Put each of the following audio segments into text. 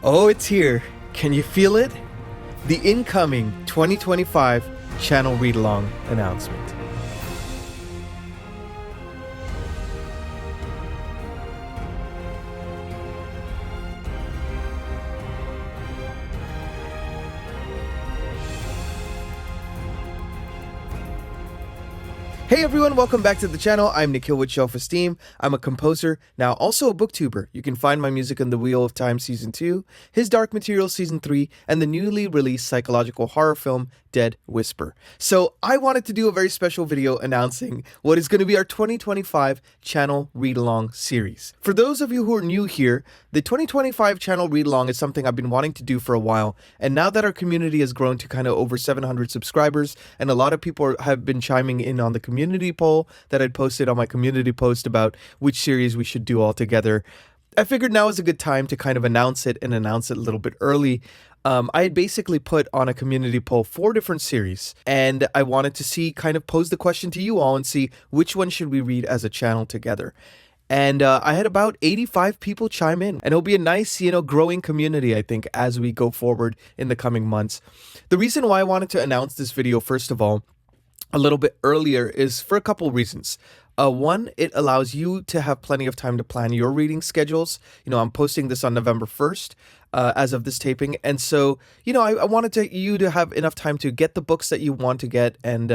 Oh, it's here. Can you feel it? The incoming 2025 channel read-along announcement. Hey everyone, welcome back to the channel. I'm Nikhil with Shelf-Esteem. I'm a composer, now also a booktuber. You can find my music on The Wheel of Time Season 2, His Dark Materials Season 3, and the newly released psychological horror film, Dead Whisper. So I wanted to do a very special video announcing what is going to be our 2025 channel read-along series. For those of you who are new here, the 2025 channel read-along is something I've been wanting to do for a while, and now that our community has grown to kind of over 700 subscribers, and a lot of people have been chiming in on the community poll that I'd posted on my community post about which series we should do all together, I figured now is a good time to kind of announce it and announce it a little bit early. I had basically put on a community poll 4 different series, and I wanted to see, kind of pose the question to you all and see which one should we read as a channel together. And I had about 85 people chime in, and it'll be a nice, growing community, I think, as we go forward in the coming months. The reason why I wanted to announce this video, first of all, a little bit earlier is for a couple reasons. One, it allows you to have plenty of time to plan your reading schedules. I'm posting this on November 1st as of this taping. And so, I wanted you to have enough time to get the books that you want to get and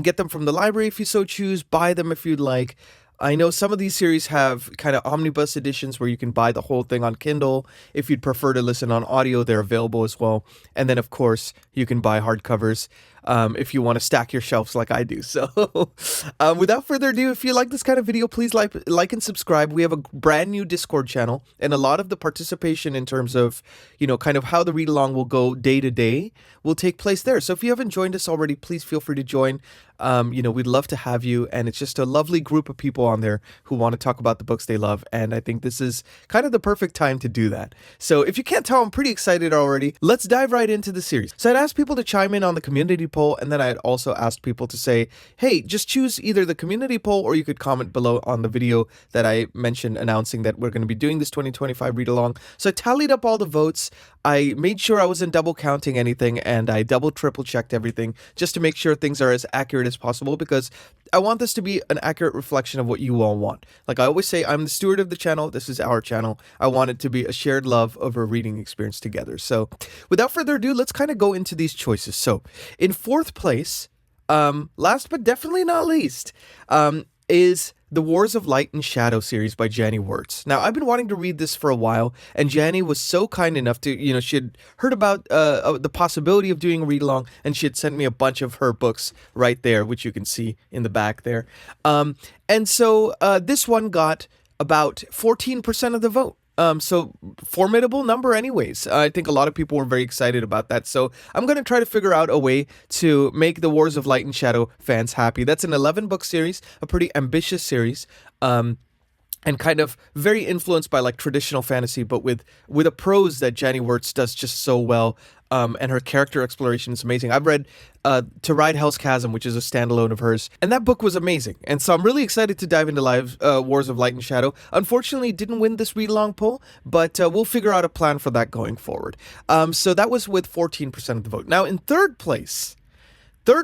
get them from the library if you so choose, buy them if you'd like. I know some of these series have kind of omnibus editions where you can buy the whole thing on Kindle. If you'd prefer to listen on audio, they're available as well. And then, of course, you can buy hardcovers if you want to stack your shelves like I do. So without further ado, if you like this kind of video, please like and subscribe. We have a brand new Discord channel, and a lot of the participation in terms of, kind of how the read along will go day to day will take place there. So if you haven't joined us already, please feel free to join. We'd love to have you, and it's just a lovely group of people on there who want to talk about the books they love, and I think this is kind of the perfect time to do that. So if you can't tell, I'm pretty excited already. Let's dive right into the series. So I'd asked people to chime in on the community poll, and then I had also asked people to say, hey, just choose either the community poll or you could comment below on the video that I mentioned announcing that we're going to be doing this 2025 read along. So I tallied up all the votes. I made sure I wasn't double counting anything, and I triple checked everything just to make sure things are as accurate as possible, because I want this to be an accurate reflection of what you all want. Like I always say, I'm the steward of the channel. This is our channel. I want it to be a shared love of a reading experience together. So without further ado, let's kind of go into these choices. So in 4th place, last but definitely not least, is The Wars of Light and Shadow series by Janny Wirtz. Now, I've been wanting to read this for a while, and Janny was so kind enough to, she had heard about the possibility of doing a read-along, and she had sent me a bunch of her books right there, which you can see in the back there. And so this one got about 14% of the vote. So formidable number anyways. I think a lot of people were very excited about that. So I'm going to try to figure out a way to make the Wars of Light and Shadow fans happy. That's an 11-book series, a pretty ambitious series. And kind of very influenced by like traditional fantasy, but with a prose that Janny Wirtz does just so well. And her character exploration is amazing. I've read To Ride Hell's Chasm, which is a standalone of hers, and that book was amazing. And so I'm really excited to dive into Wars of Light and Shadow. Unfortunately, didn't win this read-along poll, but we'll figure out a plan for that going forward. So that was with 14% of the vote. Now, in 3rd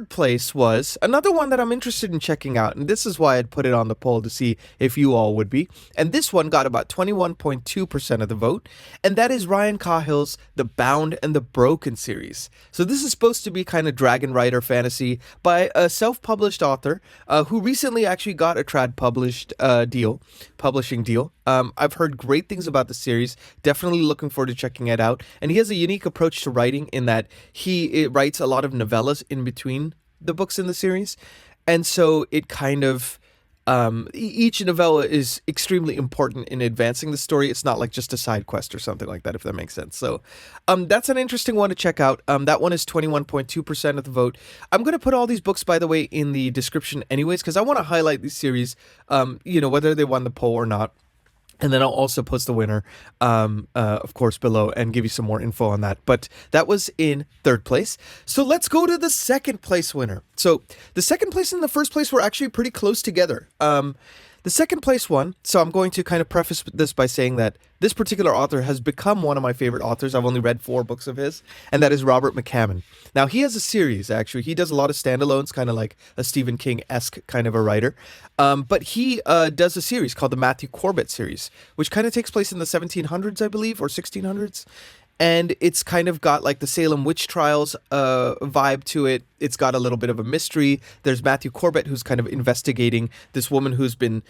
place was another one that I'm interested in checking out, and this is why I'd put it on the poll to see if you all would be. And this one got about 21.2% of the vote, and that is Ryan Cahill's The Bound and the Broken series. So this is supposed to be kind of Dragon Rider fantasy by a self-published author who recently actually got a trad publishing deal. I've heard great things about the series, definitely looking forward to checking it out. And he has a unique approach to writing in that he writes a lot of novellas in between the books in the series. And so it kind of, each novella is extremely important in advancing the story. It's not like just a side quest or something like that, if that makes sense. So that's an interesting one to check out. That one is 21.2% of the vote. I'm going to put all these books, by the way, in the description anyways, because I want to highlight these series, whether they won the poll or not. And then I'll also post the winner, of course, below and give you some more info on that. But that was in 3rd place. So let's go to the 2nd place winner. So the 2nd place and the 1st place were actually pretty close together. The The second place one, so I'm going to kind of preface this by saying that this particular author has become one of my favorite authors. I've only read 4 books of his, and that is Robert McCammon. Now, he has a series, actually. He does a lot of standalones, kind of like a Stephen King-esque kind of a writer. But he does a series called the Matthew Corbett series, which kind of takes place in the 1700s, I believe, or 1600s. And it's kind of got like the Salem witch trials vibe to it. It's got a little bit of a mystery. There's Matthew Corbett, who's kind of investigating this woman who's been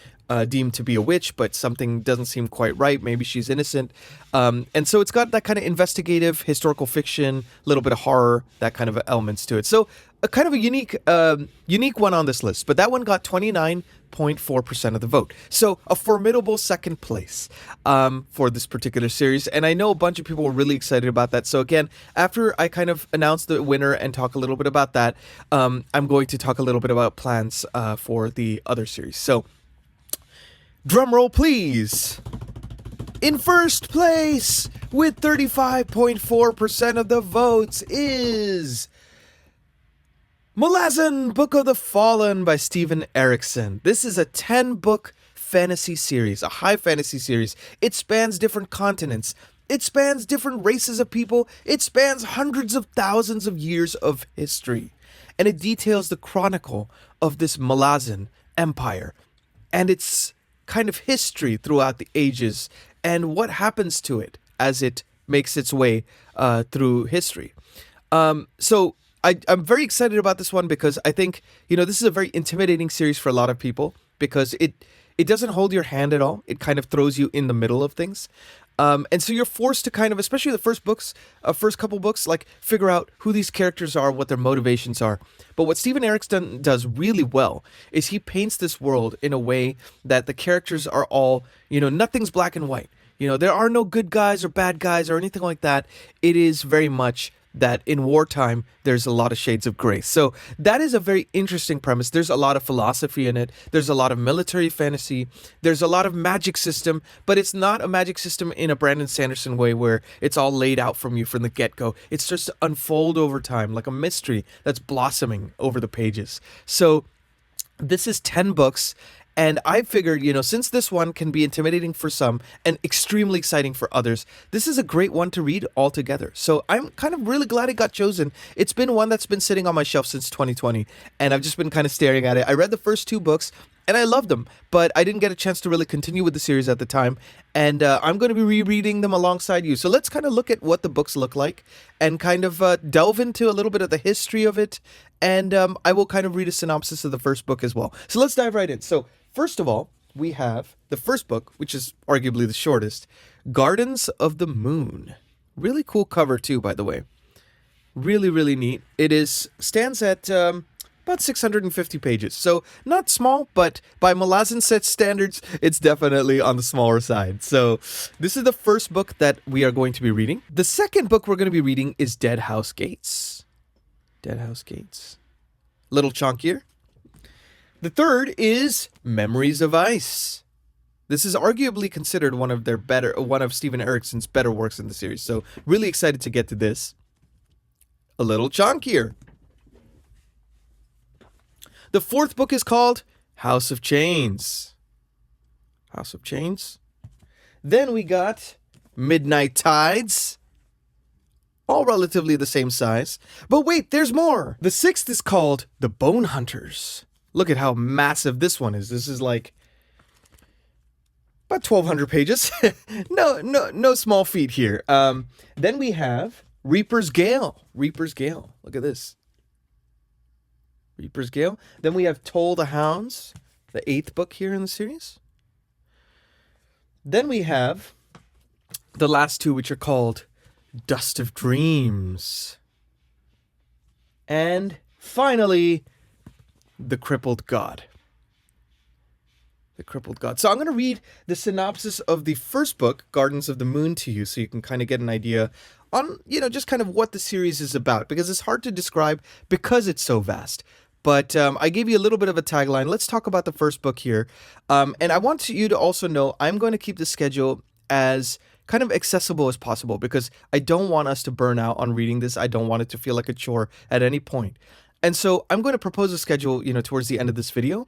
deemed to be a witch, but something doesn't seem quite right. Maybe she's innocent. And so it's got that kind of investigative, historical fiction, a little bit of horror, that kind of elements to it. So a kind of a unique one on this list. But that one got 29.4% of the vote. So a formidable second place for this particular series. And I know a bunch of people were really excited about that. So again, after I kind of announce the winner and talk a little bit about that, I'm going to talk a little bit about plans for the other series. So drum roll, please. In first place with 35.4% of the votes is Malazan, Book of the Fallen by Steven Erikson. This is a 10-book fantasy series, a high fantasy series. It spans different continents. It spans different races of people. It spans hundreds of thousands of years of history. And it details the chronicle of this Malazan empire and its kind of history throughout the ages and what happens to it as it makes its way through history. So I'm very excited about this one because I think, this is a very intimidating series for a lot of people because it doesn't hold your hand at all. It kind of throws you in the middle of things. And so you're forced to kind of, especially the first couple books, like figure out who these characters are, what their motivations are. But what Steven Erikson does really well is he paints this world in a way that the characters are all, nothing's black and white. There are no good guys or bad guys or anything like that. It is very much that in wartime, there's a lot of shades of gray. So that is a very interesting premise. There's a lot of philosophy in it. There's a lot of military fantasy. There's a lot of magic system, but it's not a magic system in a Brandon Sanderson way where it's all laid out from you from the get-go. It's just to unfold over time like a mystery that's blossoming over the pages. So this is 10 books. And I figured, since this one can be intimidating for some and extremely exciting for others, this is a great one to read altogether. So I'm kind of really glad it got chosen. It's been one that's been sitting on my shelf since 2020, and I've just been kind of staring at it. I read the first 2 books, and I loved them, but I didn't get a chance to really continue with the series at the time, and I'm going to be rereading them alongside you. So let's kind of look at what the books look like and kind of delve into a little bit of the history of it, and I will kind of read a synopsis of the first book as well. So let's dive right in. So first of all, we have the first book, which is arguably the shortest, Gardens of the Moon. Really cool cover too, by the way. Really, really neat. It stands at about 650 pages. So not small, but by Malazan set standards, it's definitely on the smaller side. So this is the first book that we are going to be reading. The second book we're going to be reading is Dead House Gates. Dead House Gates. Little chunkier. The third is Memories of Ice. This is arguably considered one of Steven Erikson's better works in the series. So really excited to get to this. A little chunkier. The fourth book is called House of Chains. House of Chains. Then we got Midnight Tides. All relatively the same size. But wait, there's more. The sixth is called The Bone Hunters. Look at how massive this one is. This is like about 1,200 pages. No small feat here. Then we have Reaper's Gale. Reaper's Gale. Look at this. Reaper's Gale. Then we have Toll the Hounds, the 8th book here in the series. Then we have the last 2, which are called Dust of Dreams. And finally, The Crippled God. The Crippled God. So I'm going to read the synopsis of the first book, Gardens of the Moon, to you so you can kind of get an idea on, just kind of what the series is about, because it's hard to describe because it's so vast. But I gave you a little bit of a tagline. Let's talk about the first book here. And I want you to also know I'm going to keep the schedule as kind of accessible as possible because I don't want us to burn out on reading this. I don't want it to feel like a chore at any point. And so I'm going to propose a schedule, towards the end of this video.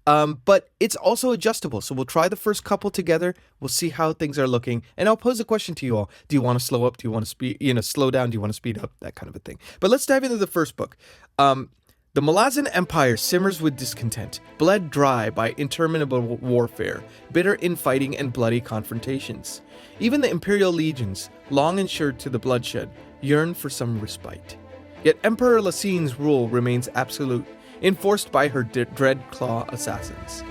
But it's also adjustable. So we'll try the first couple together. We'll see how things are looking. And I'll pose a question to you all. Do you want to slow up? Do you want to slow down? Do you want to speed up? That kind of a thing. But let's dive into the first book. The Malazan Empire simmers with discontent, bled dry by interminable warfare, bitter infighting, and bloody confrontations. Even the imperial legions, long insured to the bloodshed, yearn for some respite. Yet Emperor Lassine's rule remains absolute, enforced by her dread claw assassins.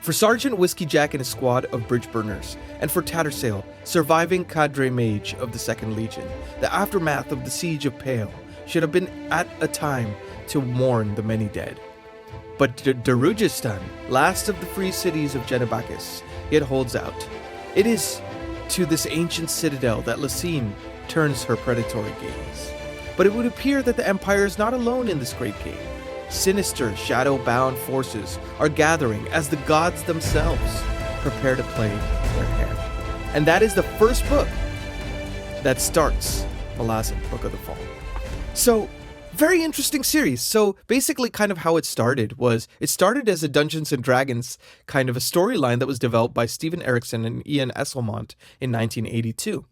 For Sergeant Whiskey Jack and his squad of bridge burners, and for Tattersail, surviving cadre mage of the 2nd Legion, the aftermath of the Siege of Pale should have been at a time to mourn the many dead. But Darujistan, last of the free cities of Genebakis, yet holds out. It is to this ancient citadel that Lassine turns her predatory gaze. But it would appear that the Empire is not alone in this great game. Sinister, shadow-bound forces are gathering as the gods themselves prepare to play their hand. And that is the first book that starts Malazan, Book of the Fall. So, very interesting series. So basically kind of how it started as a Dungeons & Dragons kind of a storyline that was developed by Steven Erikson and Ian Esselmont in 1982.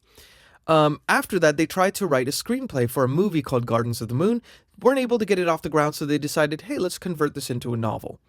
After that, they tried to write a screenplay for a movie called Gardens of the Moon, weren't able to get it off the ground, so they decided, hey, let's convert this into a novel.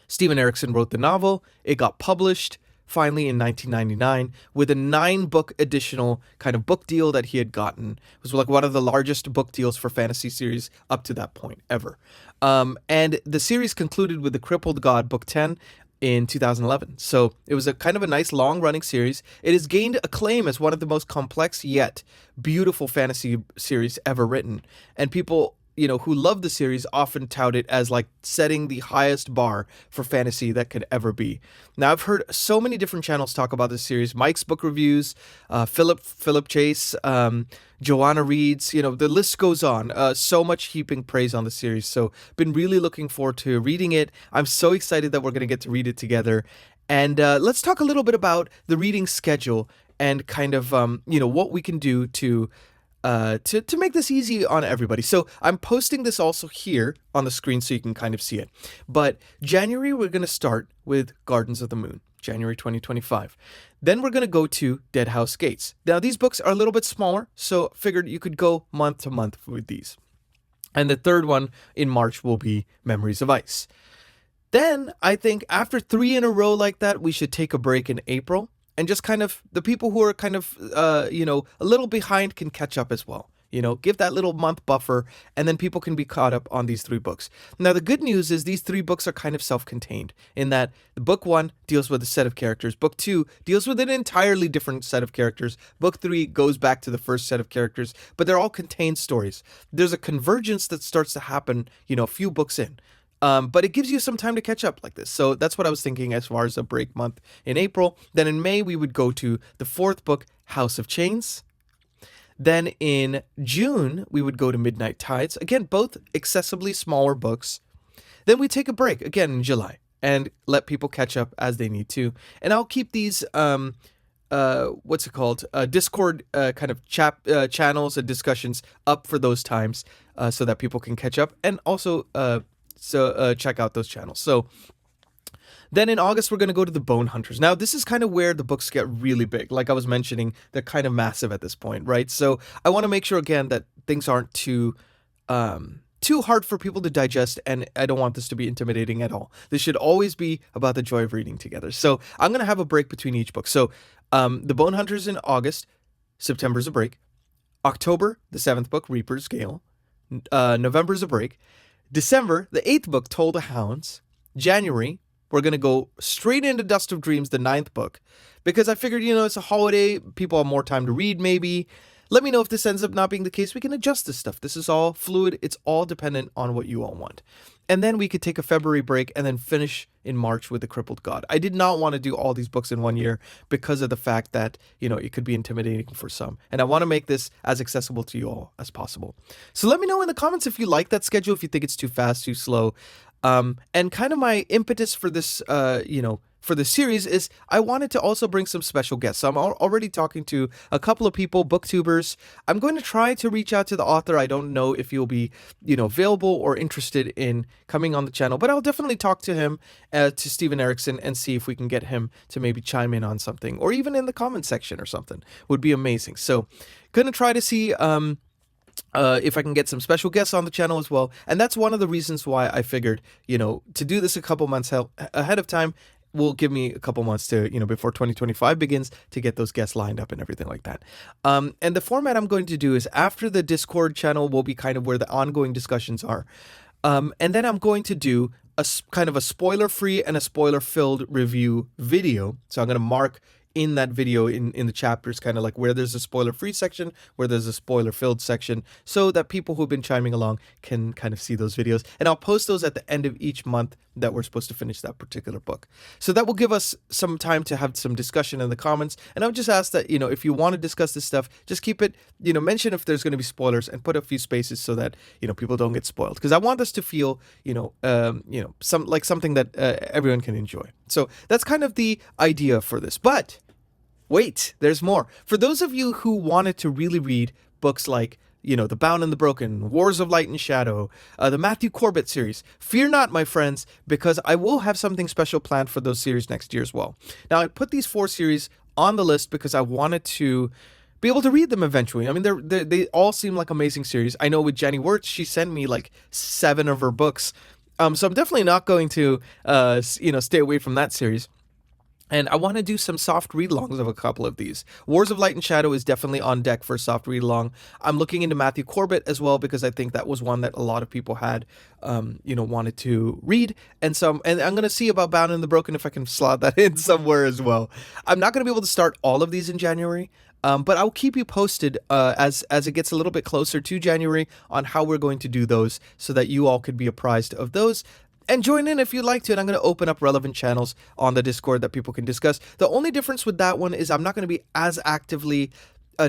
Steven Erikson wrote the novel, it got published, finally in 1999, with a 9-book additional kind of book deal that he had gotten. It was like one of the largest book deals for fantasy series up to that point ever. And the series concluded with The Crippled God, Book 10, in 2011. So it was a kind of a nice long-running series. It has gained acclaim as one of the most complex yet beautiful fantasy series ever written. And people, who love the series often tout it as like setting the highest bar for fantasy that could ever be. Now, I've heard so many different channels talk about this series. Mike's Book Reviews, Philip Chase, Joanna Reads, the list goes on. So much heaping praise on the series. So been really looking forward to reading it. I'm so excited that we're going to get to read it together. And let's talk a little bit about the reading schedule and kind of, what we can do to make this easy on everybody. So I'm posting this also here on the screen so you can kind of see it. But January, we're going to start with Gardens of the Moon, January 2025. Then we're going to go to Dead House Gates. Now, these books are a little bit smaller, so figured you could go month to month with these. And the third one in March will be Memories of Ice. Then I think after 3 in a row like that, we should take a break in April. And just kind of, the people who are kind of, a little behind can catch up as well. Give that little month buffer, and then people can be caught up on these 3 books. Now, the good news is these 3 books are kind of self-contained in that book 1 deals with a set of characters. Book 2 deals with an entirely different set of characters. Book 3 goes back to the first set of characters, but they're all contained stories. There's a convergence that starts to happen, a few books in. But it gives you some time to catch up like this. So that's what I was thinking as far as a break month in April. Then in May, we would go to the 4th book, House of Chains. Then in June, we would go to Midnight Tides. Again, both accessibly smaller books. Then we take a break again in July and let people catch up as they need to. And I'll keep these, Discord kind of channels and discussions up for those times so that people can catch up. And also, check out those channels. So then in August, we're going to go to the Bone Hunters. Now, this is kind of where the books get really big. Like I was mentioning, they're kind of massive at this point, right? So I want to make sure, again, that things aren't too hard for people to digest, and I don't want this to be intimidating at all. This should always be about the joy of reading together. So I'm going to have a break between each book. So the Bone Hunters in August, September's a break. October, the 7th book, Reaper's Gale. November's a break. December, the 8th book, Toll the Hounds. January, we're going to go straight into Dust of Dreams, the 9th book, because I figured, it's a holiday, people have more time to read maybe. Let me know if this ends up not being the case. We can adjust this stuff. This is all fluid. It's all dependent on what you all want. And then we could take a February break and then finish in March with The Crippled God. I did not want to do all these books in one year because of the fact that, it could be intimidating for some. And I want to make this as accessible to you all as possible. So let me know in the comments if you like that schedule, if you think it's too fast, too slow. And kind of my impetus for this, for the series is I wanted to also bring some special guests. So I'm already talking to a couple of people, booktubers. I'm going to try to reach out to the author. I don't know if you'll be, available or interested in coming on the channel, but I'll definitely talk to him, to Steven Erikson, and see if we can get him to maybe chime in on something, or even in the comment section or something. Would be amazing. So gonna try to see if I can get some special guests on the channel as well. And that's one of the reasons why I figured, to do this a couple months ahead of time will give me a couple months to, before 2025 begins, to get those guests lined up and everything like that. And the format I'm going to do is after the Discord channel will be kind of where the ongoing discussions are. And then I'm going to do a kind of a spoiler-free and a spoiler-filled review video. So I'm going to mark in that video in the chapters kind of like where there's a spoiler-free section, where there's a spoiler-filled section, so that people who've been chiming along can kind of see those videos. And I'll post those at the end of each month that we're supposed to finish that particular book. So that will give us some time to have some discussion in the comments. And I would just ask that, if you want to discuss this stuff, just keep it, mention if there's going to be spoilers, and put a few spaces so that, people don't get spoiled. Because I want this to feel, something that everyone can enjoy. So that's kind of the idea for this. But wait, there's more. For those of you who wanted to really read books like, The Bound and the Broken, Wars of Light and Shadow, the Matthew Corbett series, fear not, my friends, because I will have something special planned for those series next year as well. Now, I put these 4 series on the list because I wanted to be able to read them eventually. I mean, they all seem like amazing series. I know with Jenny Wirtz, she sent me like 7 of her books. So I'm definitely not going to, stay away from that series. And I want to do some soft read-alongs of a couple of these. Wars of Light and Shadow is definitely on deck for a soft read-along. I'm looking into Matthew Corbett as well, because I think that was one that a lot of people had, wanted to read. And I'm going to see about Bound and the Broken if I can slot that in somewhere as well. I'm not going to be able to start all of these in January. But I'll keep you posted as it gets a little bit closer to January on how we're going to do those, so that you all could be apprised of those. And join in if you'd like to, and I'm going to open up relevant channels on the Discord that people can discuss. The only difference with that one is I'm not going to be as actively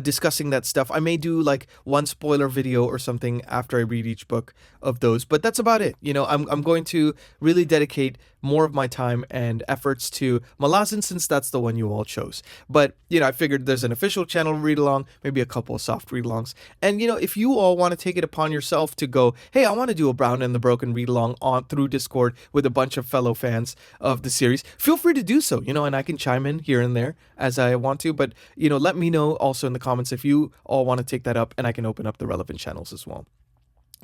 discussing that stuff. I may do like one spoiler video or something after I read each book of those, but that's about it. I'm going to really dedicate more of my time and efforts to Malazan, since that's the one you all chose. But, I figured there's an official channel read along, maybe a couple of soft read alongs. And, if you all want to take it upon yourself to go, hey, I want to do a Bound and the Broken read along through Discord with a bunch of fellow fans of the series, feel free to do so, and I can chime in here and there as I want to. But, let me know also in the comments if you all want to take that up, and I can open up the relevant channels as well.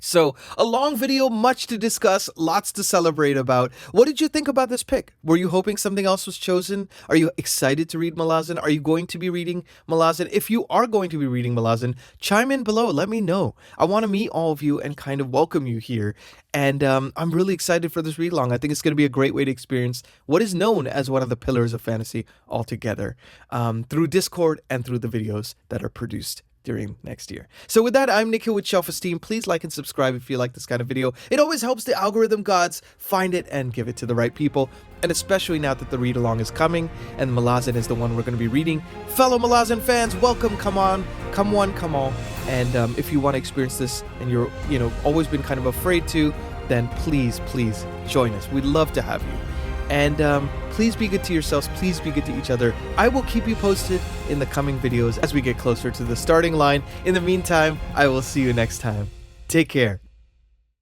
So, a long video, much to discuss, lots to celebrate about. What did you think about this pick? Were you hoping something else was chosen? Are you excited to read Malazan? Are you going to be reading Malazan? If you are going to be reading Malazan, chime in below. Let me know. I want to meet all of you and kind of welcome you here. And I'm really excited for this read-along. I think it's going to be a great way to experience what is known as one of the pillars of fantasy altogether, through Discord and through the videos that are produced during next year. So with that, I'm Nikhil with Shelf-Esteem. Please like and subscribe if you like this kind of video. It always helps the algorithm gods find it and give it to the right people. And especially now that the read-along is coming and Malazan is the one we're going to be reading. Fellow Malazan fans, welcome, come on, come one, come all. And if you want to experience this and you're, always been kind of afraid to, then please join us. We'd love to have you. And please be good to yourselves. Please be good to each other. I will keep you posted in the coming videos as we get closer to the starting line. In the meantime, I will see you next time. Take care.